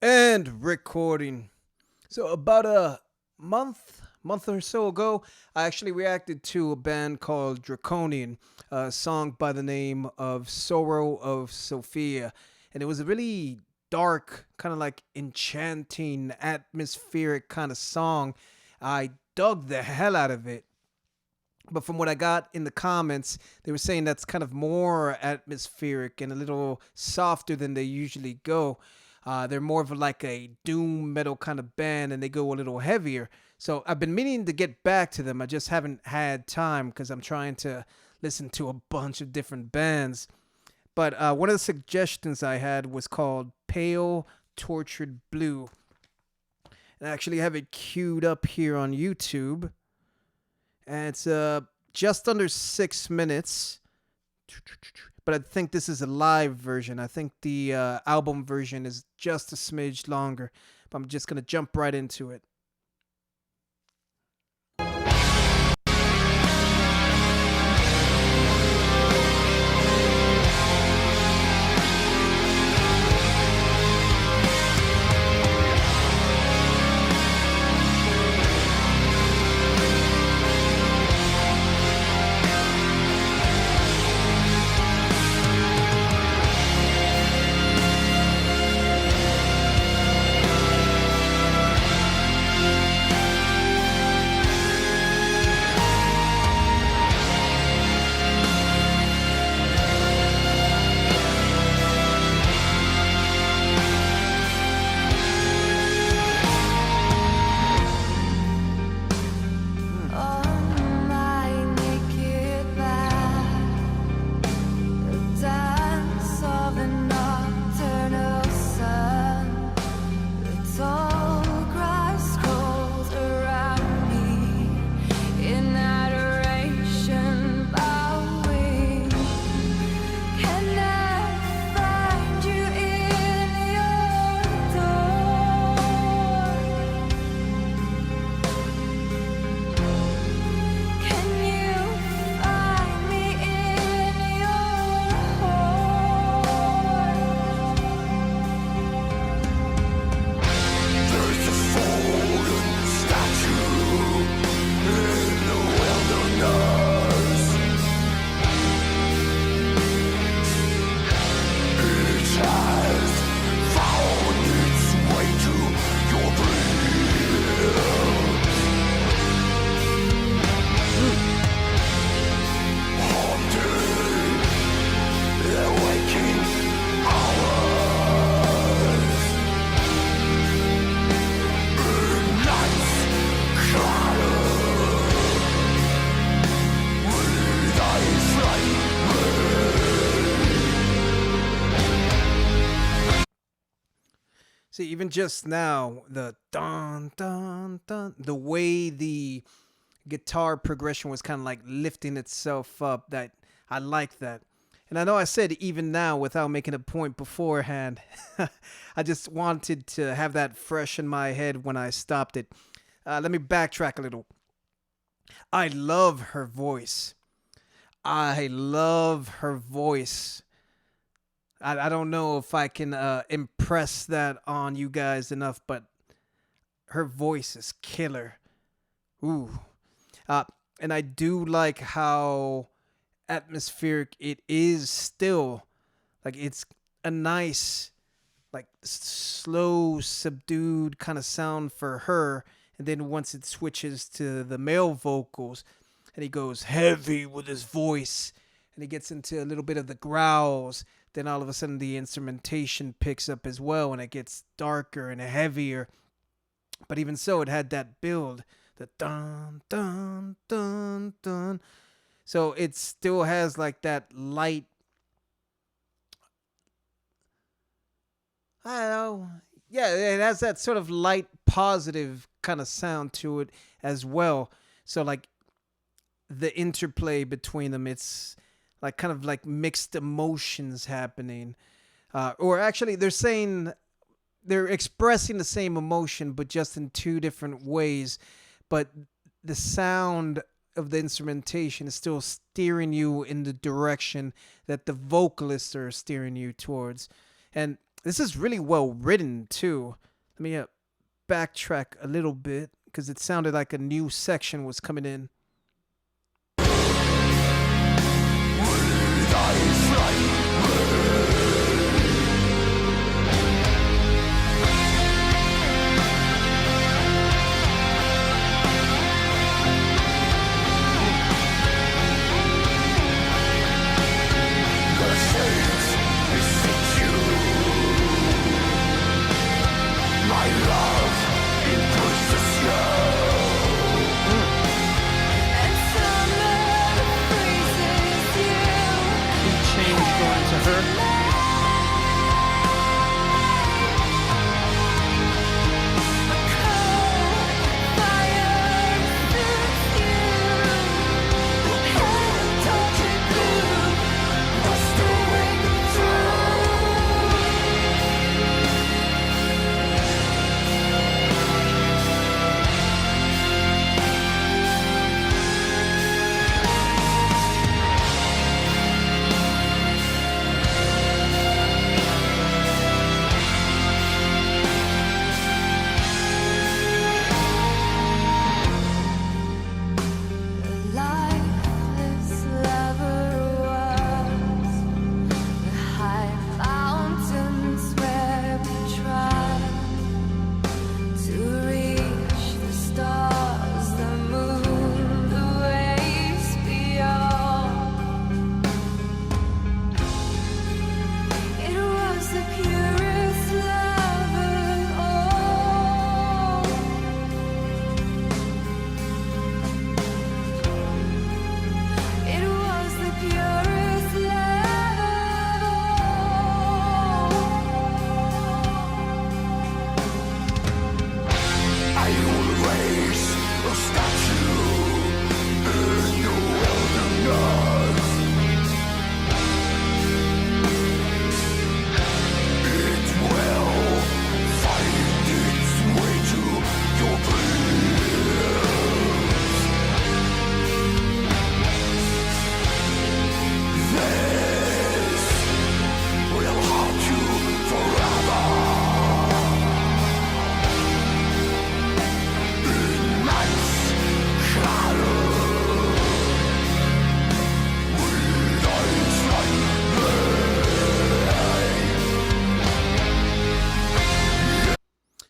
And recording. So about a month or so ago, I actually reacted to a band called Draconian, a song by the name of Sorrow of Sophia. And it was a really dark, kind of like enchanting, atmospheric kind of song. I dug the hell out of it. But from what I got in the comments, they were saying that's kind of more atmospheric and a little softer than they usually go. They're more of like a doom metal kind of band, and they go a little heavier. So I've been meaning to get back to them. I just haven't had time because I'm trying to listen to a bunch of different bands. But one of the suggestions I had was called Pale Tortured Blue. And I actually have it queued up here on YouTube. And it's just under 6 minutes. But I think this is a live version. I think the album version is just a smidge longer. But I'm just going to jump right into it. See, even just now, the dun dun dun, the way the guitar progression was kind of like lifting itself up, that I like that. And I know I said even now without making a point beforehand. I just wanted to have that fresh in my head when I stopped it. Let me backtrack a little. I love her voice. I love her voice. I don't know if I can impress that on you guys enough, but her voice is killer. Ooh. Uh, and I do like how atmospheric it is still. Like it's a nice, like slow, subdued kind of sound for her. And then once it switches to the male vocals, and he goes heavy with his voice, and he gets into a little bit of the growls, then all of a sudden the instrumentation picks up as well, and it gets darker and heavier. But even so, it had that build, the dun dun dun dun. So it still has like that light. I don't know. Yeah, it has that sort of light, positive kind of sound to it as well. So like the interplay between them, it's like kind of like mixed emotions happening. Or actually, they're saying they're expressing the same emotion, but just in two different ways. But the sound of the instrumentation is still steering you in the direction that the vocalists are steering you towards. And This is really well written too. Let me backtrack a little bit because it sounded like a new section was coming in.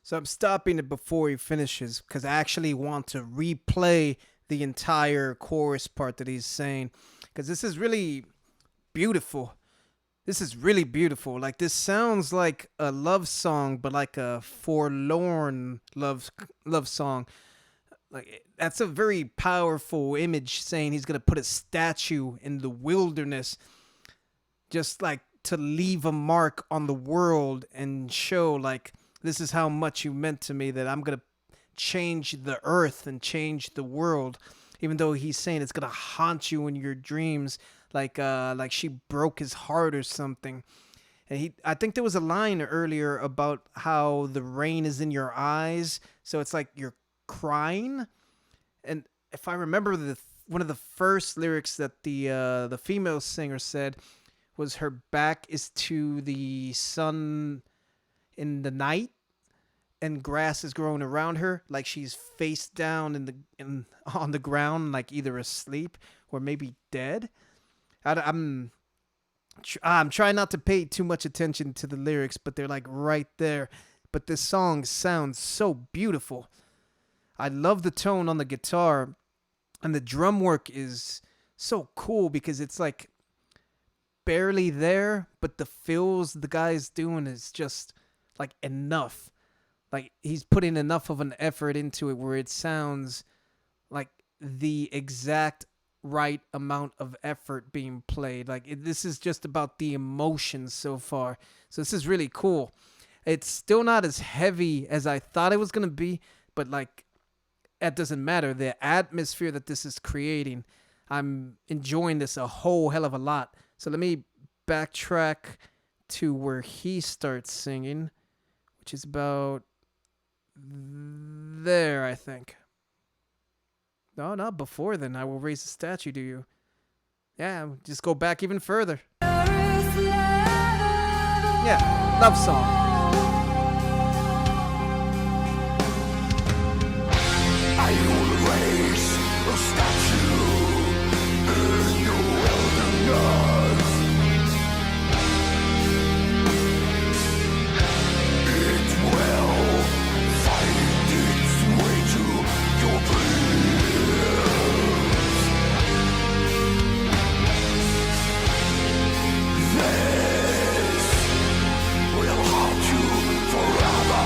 So I'm stopping it before he finishes because I actually want to replay the entire chorus part that he's saying because this is really beautiful. This is really beautiful. Like this sounds like a love song, but like a forlorn love song. Like that's a very powerful image saying he's gonna put a statue in the wilderness, just like to leave a mark on the world and show like this is how much you meant to me, that I'm going to change the earth and change the world. Even though he's saying it's going to haunt you in your dreams, like she broke his heart or something. And I think there was a line earlier about how the rain is in your eyes, so it's like you're crying. And if I remember, one of the first lyrics that the female singer said was her back is to the sun in the night and grass is growing around her, like she's face down on the ground, like either asleep or maybe dead. I'm trying not to pay too much attention to the lyrics, but they're like right there. But this song sounds so beautiful. I love the tone on the guitar, and the drum work is so cool because it's like barely there, but the fills the guy's doing is just like enough. Like he's putting enough of an effort into it where it sounds like the exact right amount of effort being played. Like this is just about the emotions so far. So this is really cool. It's still not as heavy as I thought it was going to be, but like that doesn't matter. The atmosphere that this is creating, I'm enjoying this a whole hell of a lot. So let me backtrack to where he starts singing, which is about there, I think. No, not before then. I will raise the statue to you. Yeah, just go back even further. Yeah, Yeah, love song. I will raise a statue in your wilderness. It will find its way to your breath. This will haunt you forever.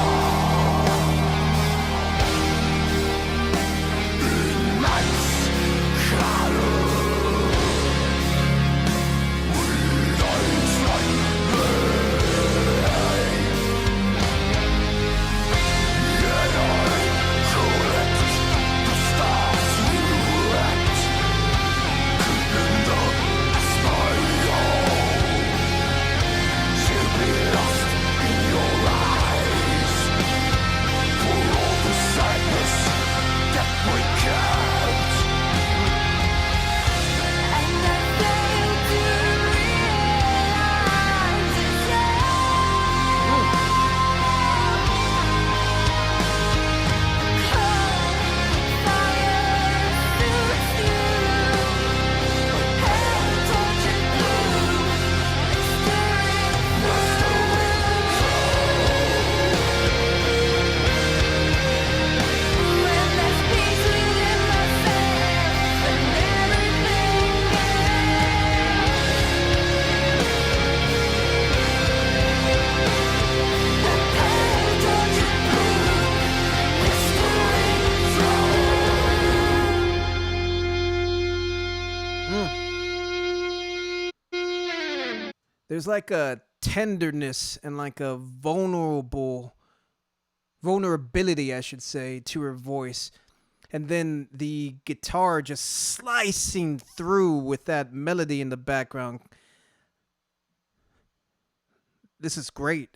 There's like a tenderness and like a vulnerability, I should say, to her voice. And then the guitar just slicing through with that melody in the background. This is great.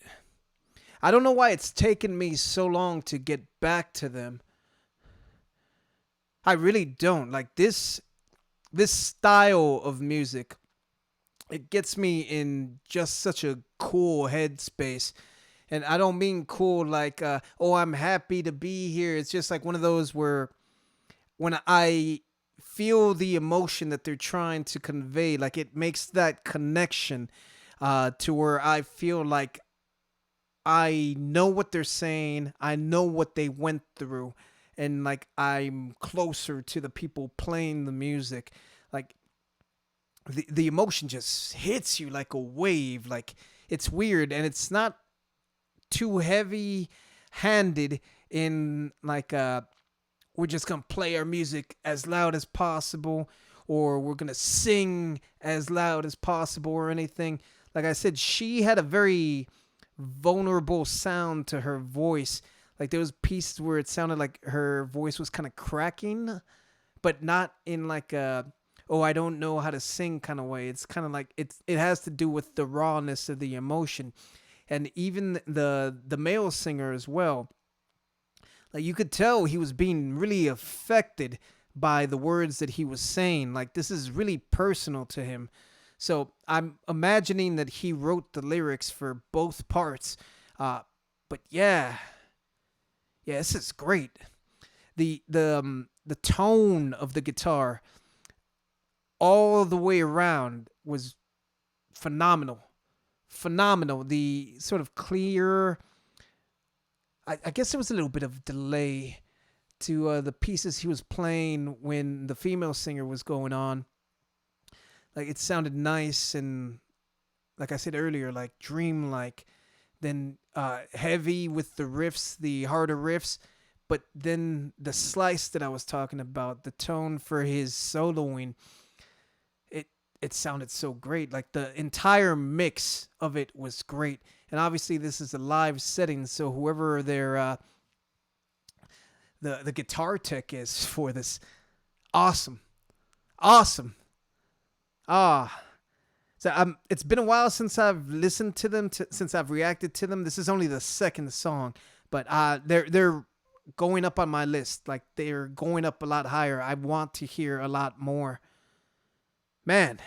I don't know why it's taken me so long to get back to them. I really don't. Like this style of music, it gets me in just such a cool headspace. And I don't mean cool like oh, I'm happy to be here. It's just like one of those where when I feel the emotion that they're trying to convey, like it makes that connection to where I feel like I know what they're saying, I know what they went through, and like I'm closer to the people playing the music. Like the emotion just hits you like a wave. Like it's weird, and it's not too heavy handed in like we're just gonna play our music as loud as possible, or we're gonna sing as loud as possible, or anything. Like I said, she had a very vulnerable sound to her voice. Like there was pieces where it sounded like her voice was kind of cracking, but not in like a oh, I don't know how to sing kind of way. It's kind of like it has to do with the rawness of the emotion. And even the male singer as well, like you could tell he was being really affected by the words that he was saying. Like this is really personal to him. So I'm imagining that he wrote the lyrics for both parts. But yeah, this is great. The tone of the guitar all the way around was phenomenal. Phenomenal. The sort of clear, I guess there was a little bit of delay to the pieces he was playing when the female singer was going on. Like it sounded nice and, like I said earlier, like dreamlike. Then heavy with the riffs, the harder riffs. But then the slice that I was talking about, the tone for his soloing, it sounded so great. Like the entire mix of it was great. And obviously this is a live setting, so whoever their the guitar tech is for this, awesome. Awesome. Ah. So it's been a while since I've listened to them, since I've reacted to them. This is only the second song, but they're going up on my list. Like they're going up a lot higher. I want to hear a lot more. Man,